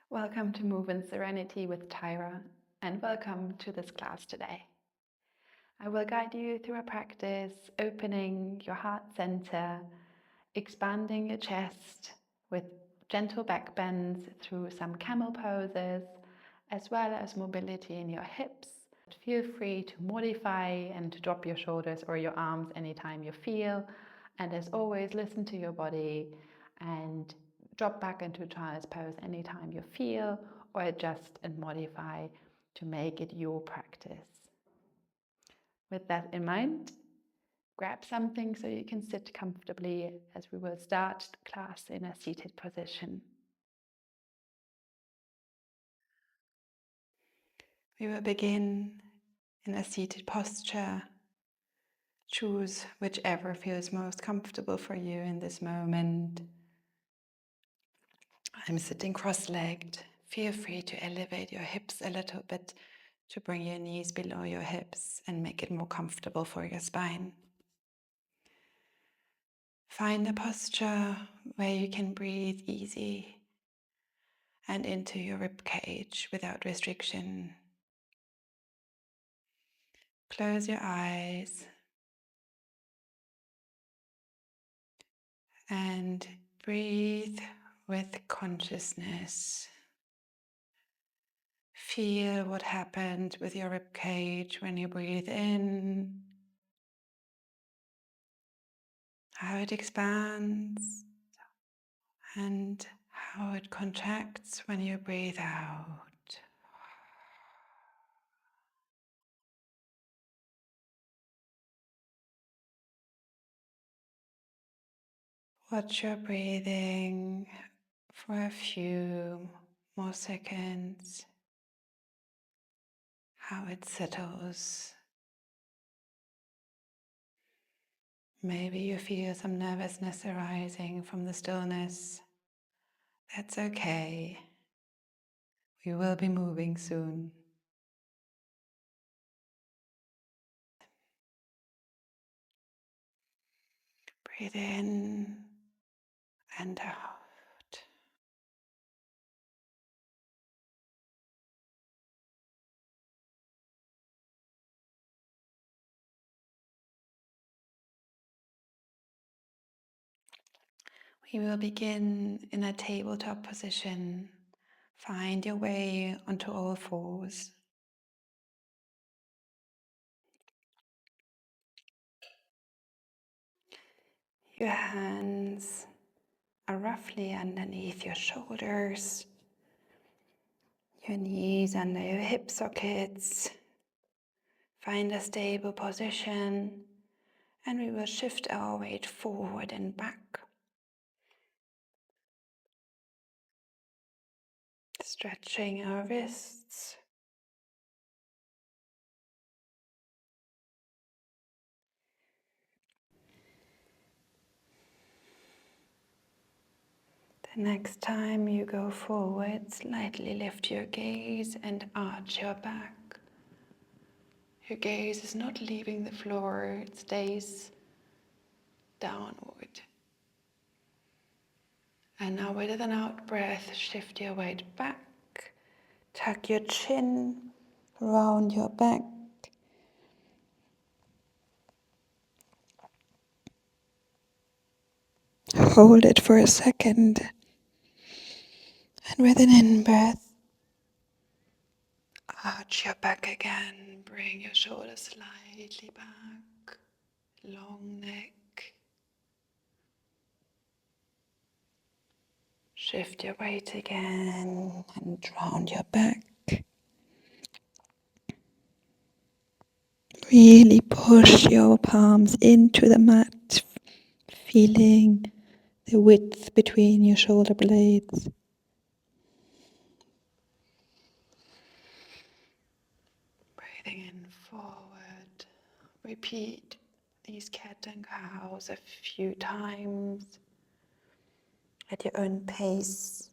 Welcome to Move in Serenity with Thyra, and welcome to this class today. I will guide you through a practice opening your heart center, expanding your chest with gentle back bends through some camel poses, as well as mobility in your hips. Feel free to modify and to drop your shoulders or your arms anytime you feel. And as always, listen to your body and drop back into child's pose anytime you feel, or adjust and modify to make it your practice. With that in mind, grab something so you can sit comfortably as we will start the class in a seated position. We will begin in a seated posture. Choose whichever feels most comfortable for you in this moment. I'm sitting cross-legged. Feel free to elevate your hips a little bit to bring your knees below your hips and make it more comfortable for your spine. Find a posture where you can breathe easy and into your rib cage without restriction. Close your eyes and breathe with consciousness. Feel what happened with your rib cage when you breathe in, how it expands, and how it contracts when you breathe out. Watch your breathing for a few more seconds, how it settles. Maybe you feel some nervousness arising from the stillness. That's okay. We will be moving soon. Breathe in and out. We will begin in a tabletop position. Find your way onto all fours. Your hands are roughly underneath your shoulders, your knees under your hip sockets. Find a stable position, and we will shift our weight forward and back. Stretching our wrists. The next time you go forward, slightly lift your gaze and arch your back. Your gaze is not leaving the floor, it stays downward. And now with an out breath, shift your weight back. Tuck your chin, round your back. Hold it for a second. And with an in-breath, arch your back again. Bring your shoulders slightly back. Long neck. Shift your weight again and round your back. Really push your palms into the mat, feeling the width between your shoulder blades. Breathing in forward. Repeat these cat and cows a few times at your own pace.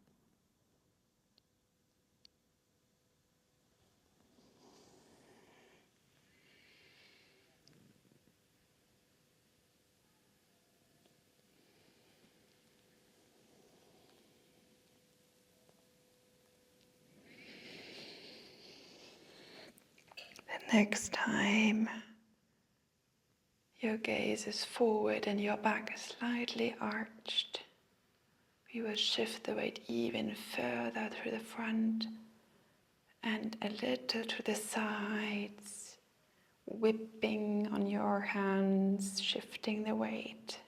Next time your gaze is forward and your back is slightly arched, we will shift the weight even further through the front and a little to the sides, whipping on your hands, shifting the weight.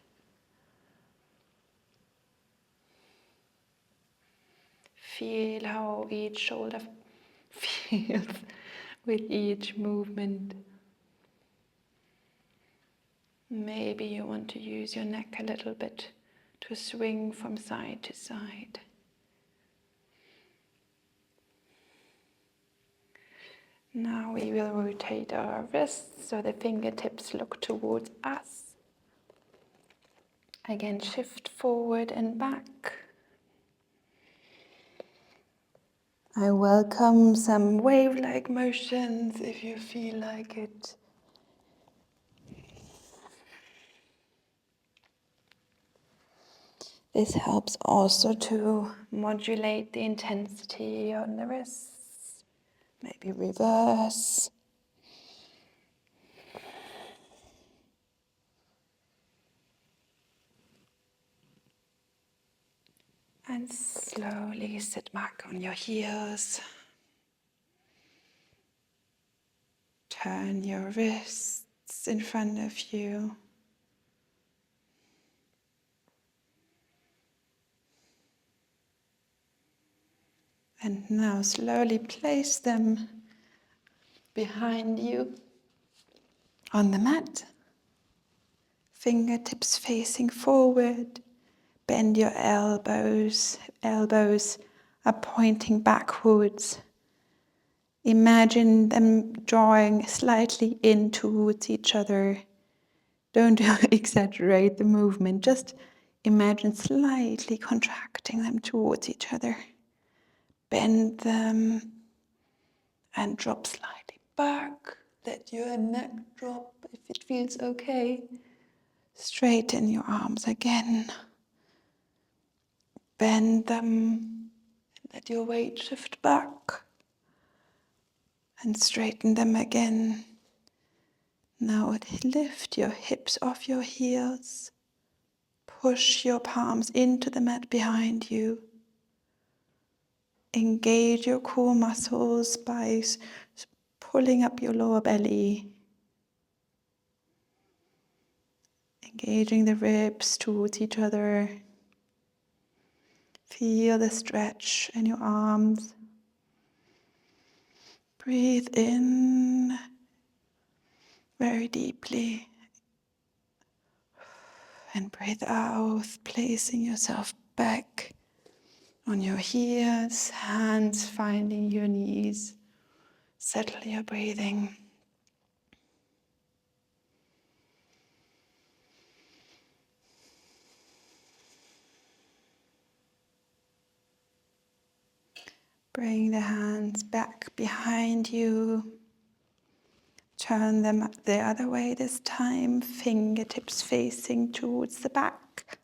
Feel how each shoulder feels with each movement. Maybe you want to use your neck a little bit to swing from side to side. Now we will rotate our wrists so the fingertips look towards us. Again, shift forward and back. I welcome some wave-like motions if you feel like it. This helps also to modulate the intensity on the wrists. Maybe reverse. And slowly sit back on your heels. Turn your wrists in front of you. And now slowly place them behind you on the mat. Fingertips facing forward. Bend your elbows. Elbows are pointing backwards. Imagine them drawing slightly in towards each other. Don't exaggerate the movement. Just imagine slightly contracting them towards each other. Bend them and drop slightly back. Let your neck drop if it feels okay. Straighten your arms again. Bend them. Let your weight shift back. And straighten them again. Now lift your hips off your heels. Push your palms into the mat behind you. Engage your core muscles by pulling up your lower belly. Engaging the ribs towards each other. Feel the stretch in your arms. Breathe in very deeply. And breathe out, placing yourself back on your heels, hands finding your knees. Settle your breathing. Bring the hands back behind you. Turn them the other way this time, fingertips facing towards the back.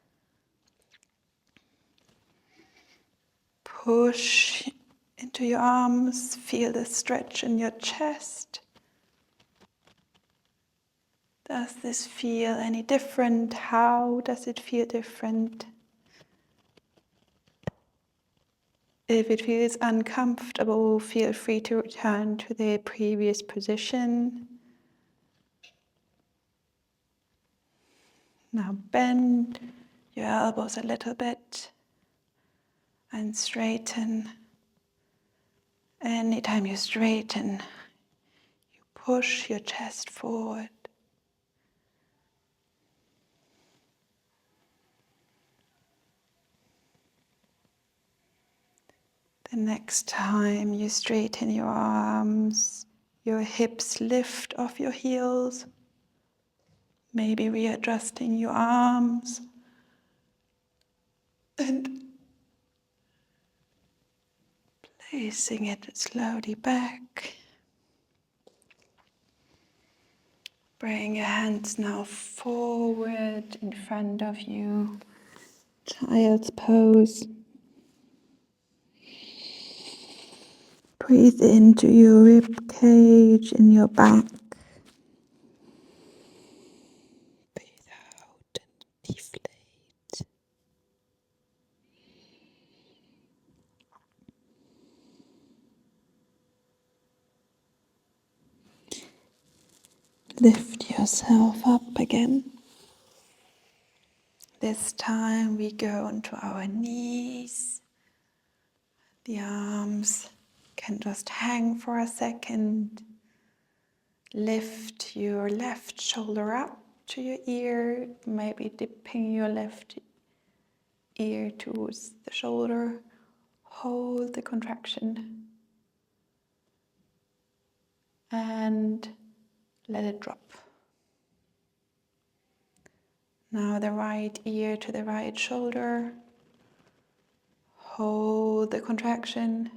Push into your arms, feel the stretch in your chest. Does this feel any different? How does it feel different? If it feels uncomfortable, feel free to return to the previous position. Now bend your elbows a little bit and straighten. Anytime you straighten, you push your chest forward. The next time you straighten your arms, your hips lift off your heels, maybe readjusting your arms and placing it slowly back. Bring your hands now forward in front of you. Child's pose. Breathe into your rib cage in your back. Breathe out and deflate. Lift yourself up again. This time we go onto our knees. The arms can just hang for a second. Lift your left shoulder up to your ear, maybe dipping your left ear towards the shoulder. Hold the contraction and let it drop. Now the right ear to the right shoulder. Hold the contraction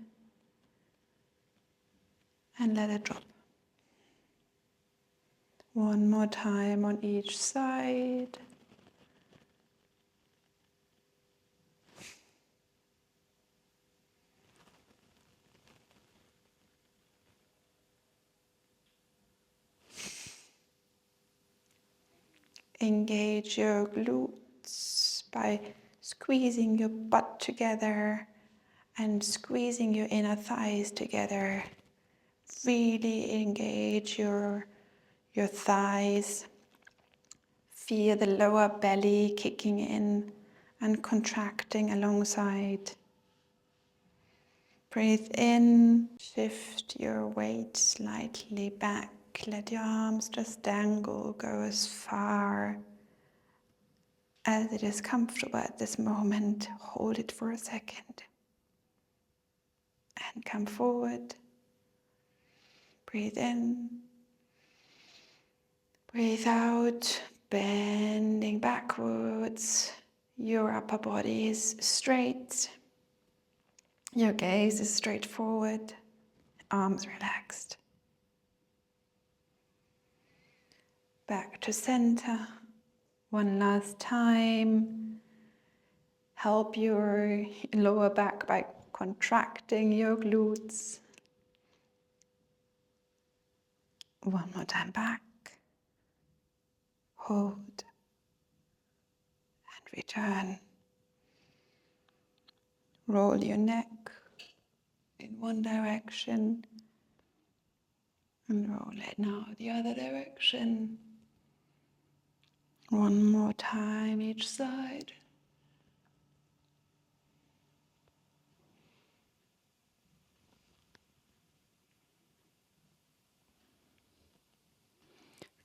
and let it drop. One more time on each side. Engage your glutes by squeezing your butt together and squeezing your inner thighs together. Really engage your thighs. Feel the lower belly kicking in and contracting alongside. Breathe in, shift your weight slightly back. Let your arms just dangle, go as far as it is comfortable at this moment. Hold it for a second and come forward. Breathe in, breathe out, bending backwards. Your upper body is straight. Your gaze is straight forward, arms relaxed. Back to center. One last time. Help your lower back by contracting your glutes. One more time back. Hold and return. Roll your neck in one direction and roll it now the other direction. One more time each side.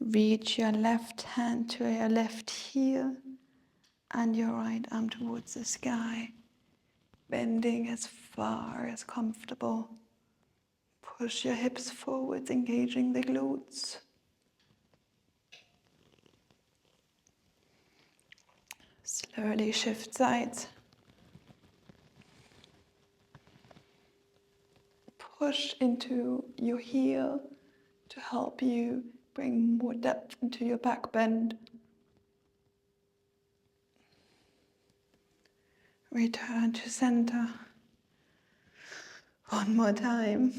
Reach your left hand to your left heel and your right arm towards the sky, bending as far as comfortable. Push your hips forwards, engaging the glutes. Slowly shift sides. Push into your heel to help you bring more depth into your back bend. Return to center. One more time.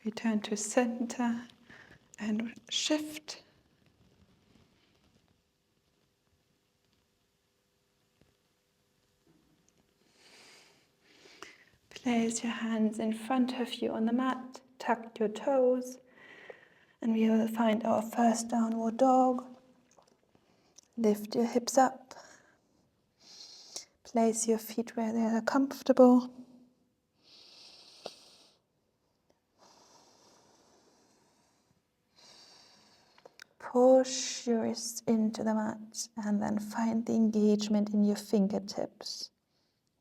Return to center and shift. Place your hands in front of you on the mat, tuck your toes, and we will find our first downward dog. Lift your hips up. Place your feet where they are comfortable. Push your wrists into the mat and then find the engagement in your fingertips.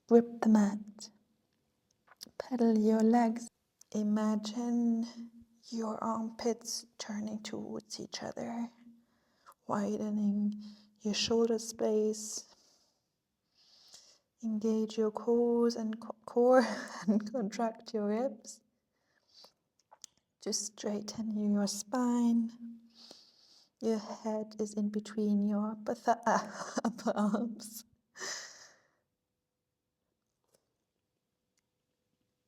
Grip the mat. Pedal your legs. Imagine your armpits turning towards each other, widening your shoulder space. Engage your core and contract your ribs to straighten your spine. Your head is in between your upper arms.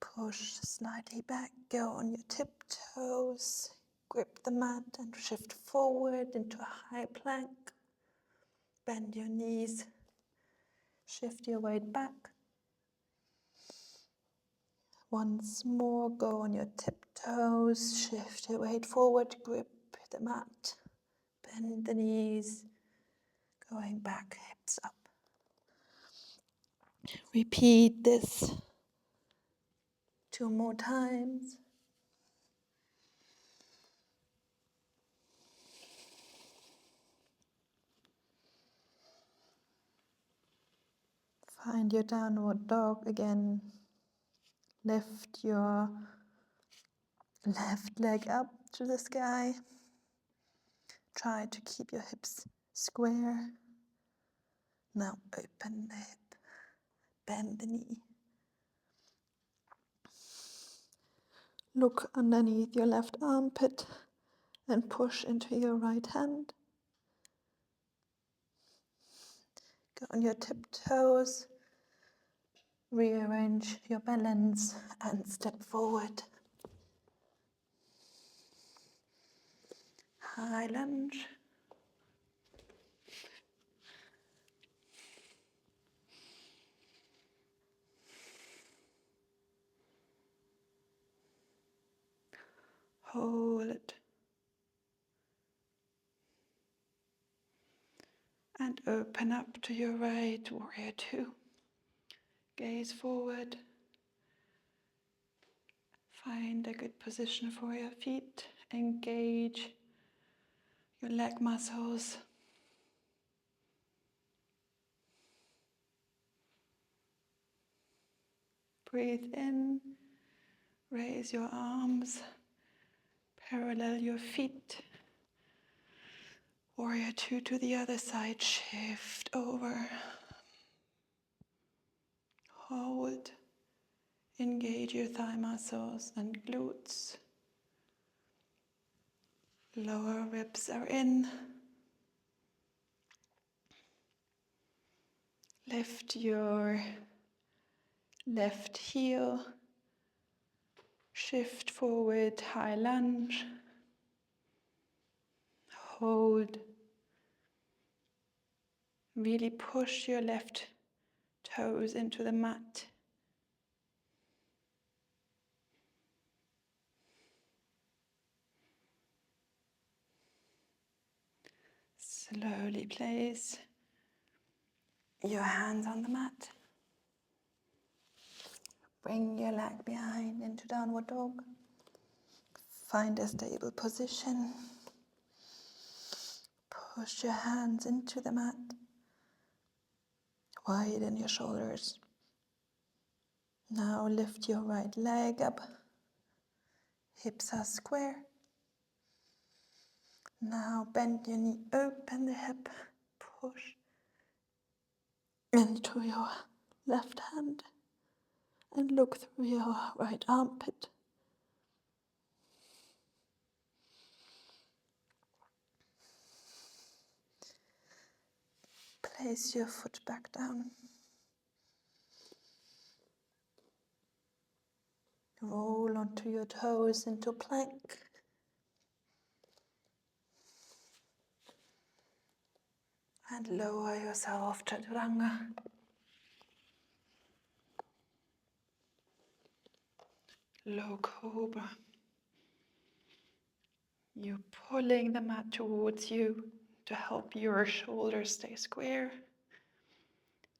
Push slightly back, go on your tiptoes, grip the mat and shift forward into a high plank. Bend your knees, shift your weight back. Once more, go on your tiptoes, shift your weight forward, grip the mat, bend the knees, going back, hips up. Repeat this 2 more times. Find your downward dog again. Lift your left leg up to the sky. Try to keep your hips square. Now open the hip, bend the knee. Look underneath your left armpit and push into your right hand. Go on your tiptoes. Rearrange your balance and step forward. High lunge. Hold. And open up to your right, warrior 2. Gaze forward. Find a good position for your feet. Engage your leg muscles. Breathe in. Raise your arms. Parallel your feet. Warrior 2 to the other side. Shift over. Hold. Engage your thigh muscles and glutes. Lower ribs are in. Lift your left heel. Shift forward, high lunge. Hold. Really push your left toes into the mat. Slowly place your hands on the mat. Bring your leg behind into downward dog. Find a stable position. Push your hands into the mat. Widen your shoulders. Now lift your right leg up. Hips are square. Now bend your knee, open the hip, push into your left hand and look through your right armpit. Place your foot back down. Roll onto your toes into plank. And lower yourself, chaturanga. Low cobra. You're pulling the mat towards you to help your shoulders stay square.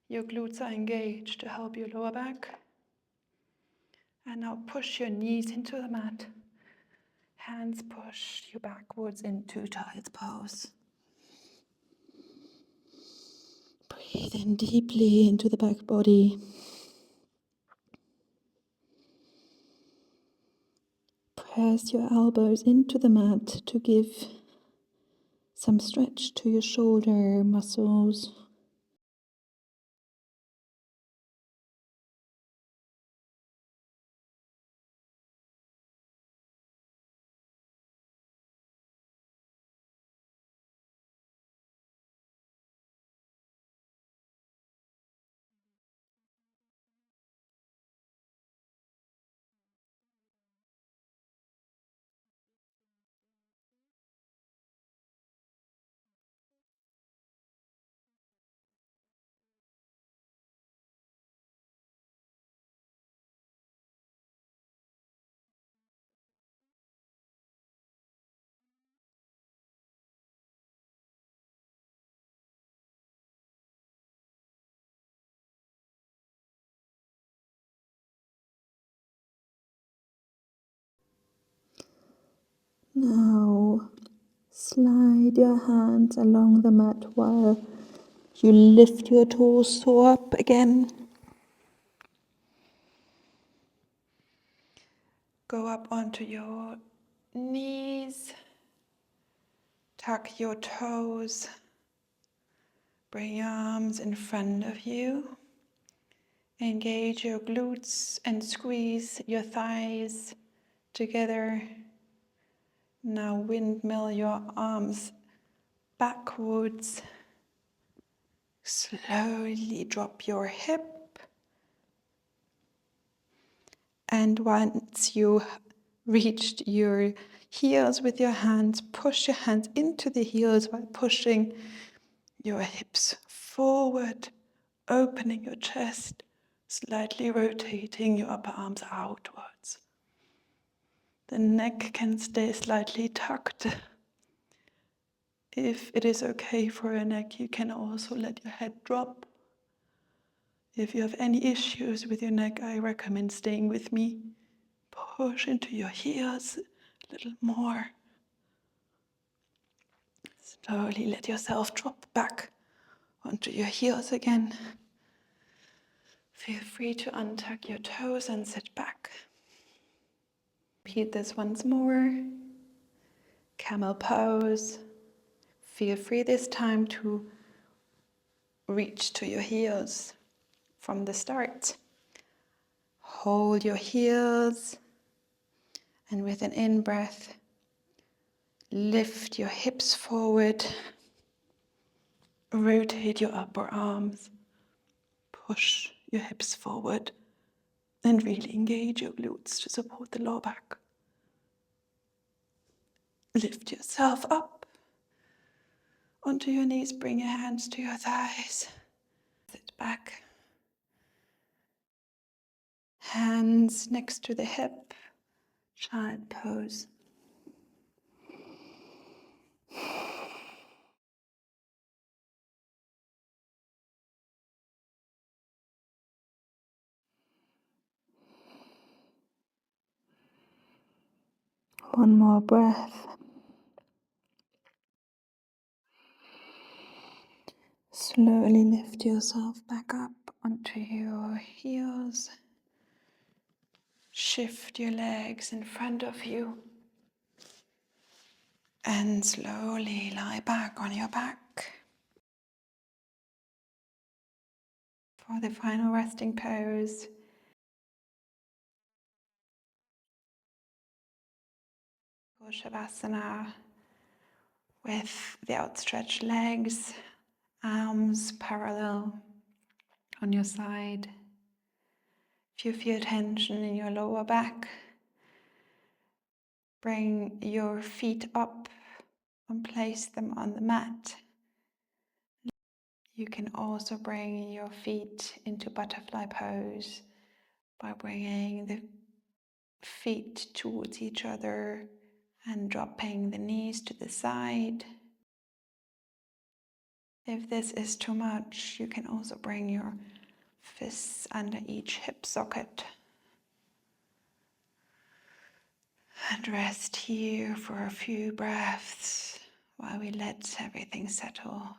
Your glutes are engaged to help your lower back. And now push your knees into the mat. Hands push you backwards into child's pose. Breathe in deeply into the back body. Press your elbows into the mat to give some stretch to your shoulder muscles. Now slide your hands along the mat while you lift your torso up again. Go up onto your knees, tuck your toes, bring your arms in front of you, engage your glutes and squeeze your thighs together. Now windmill your arms backwards, slowly drop your hip, and once you reached your heels with your hands, push your hands into the heels while pushing your hips forward, opening your chest, slightly rotating your upper arms outwards. The neck can stay slightly tucked. If it is okay for your neck, you can also let your head drop. If you have any issues with your neck, I recommend staying with me. Push into your heels a little more. Slowly let yourself drop back onto your heels again. Feel free to untuck your toes and sit back. Repeat this once more. Camel pose. Feel free this time to reach to your heels from the start. Hold your heels, and with an in-breath, lift your hips forward. Rotate your upper arms. Push your hips forward and really engage your glutes to support the lower back. Lift yourself up onto your knees. Bring your hands to your thighs. Sit back. Hands next to the hip. Child pose. One more breath. Slowly lift yourself back up Onto your heels. Shift your legs in front of you. And slowly lie back on your back. For the final resting pose, Shavasana, with the outstretched legs, arms parallel on your side. If you feel tension in your lower back, bring your feet up and place them on the mat. You can also bring your feet into butterfly pose by bringing the feet towards each other and dropping the knees to the side. If this is too much, you can also bring your fists under each hip socket and rest here for a few breaths while we let everything settle.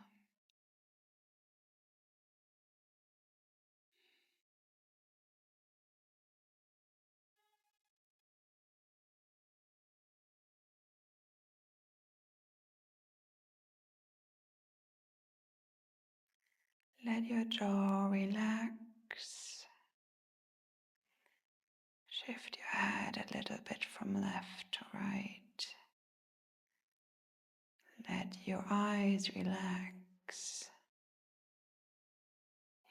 Let your jaw relax. Shift your head a little bit from left to right. Let your eyes relax.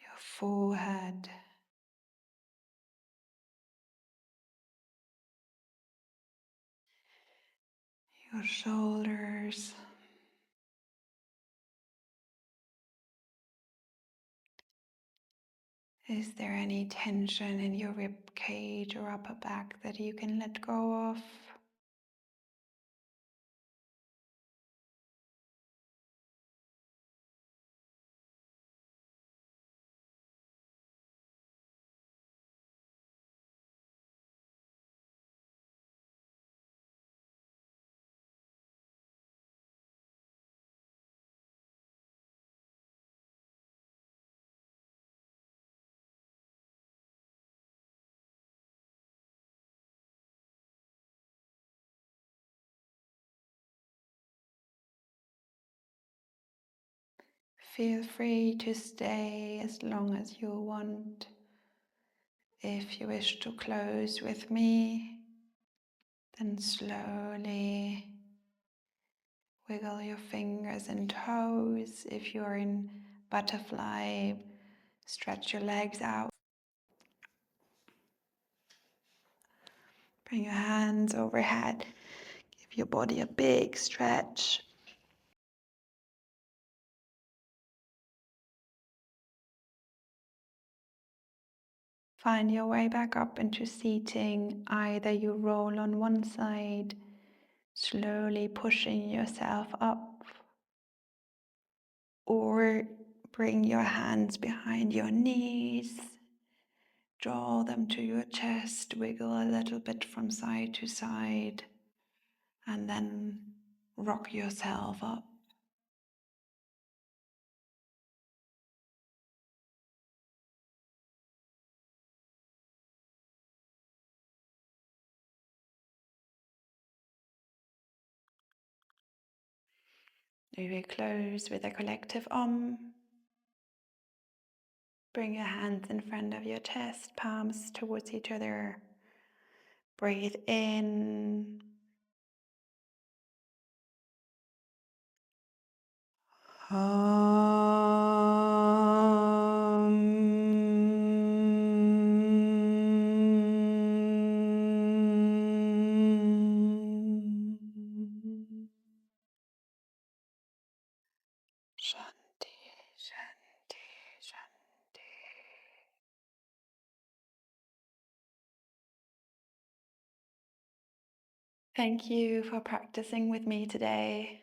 Your forehead. Your shoulders. Is there any tension in your rib cage or upper back that you can let go of? Feel free to stay as long as you want. If you wish to close with me, then slowly wiggle your fingers and toes. If you're in butterfly, stretch your legs out. Bring your hands overhead. Give your body a big stretch. Find your way back up into seating. Either you roll on one side, slowly pushing yourself up, or bring your hands behind your knees, draw them to your chest, wiggle a little bit from side to side, and then rock yourself up. We will close with a collective Om. Bring your hands in front of your chest, palms towards each other. Breathe in. Shanti, Shanti, Shanti. Thank you for practicing with me today.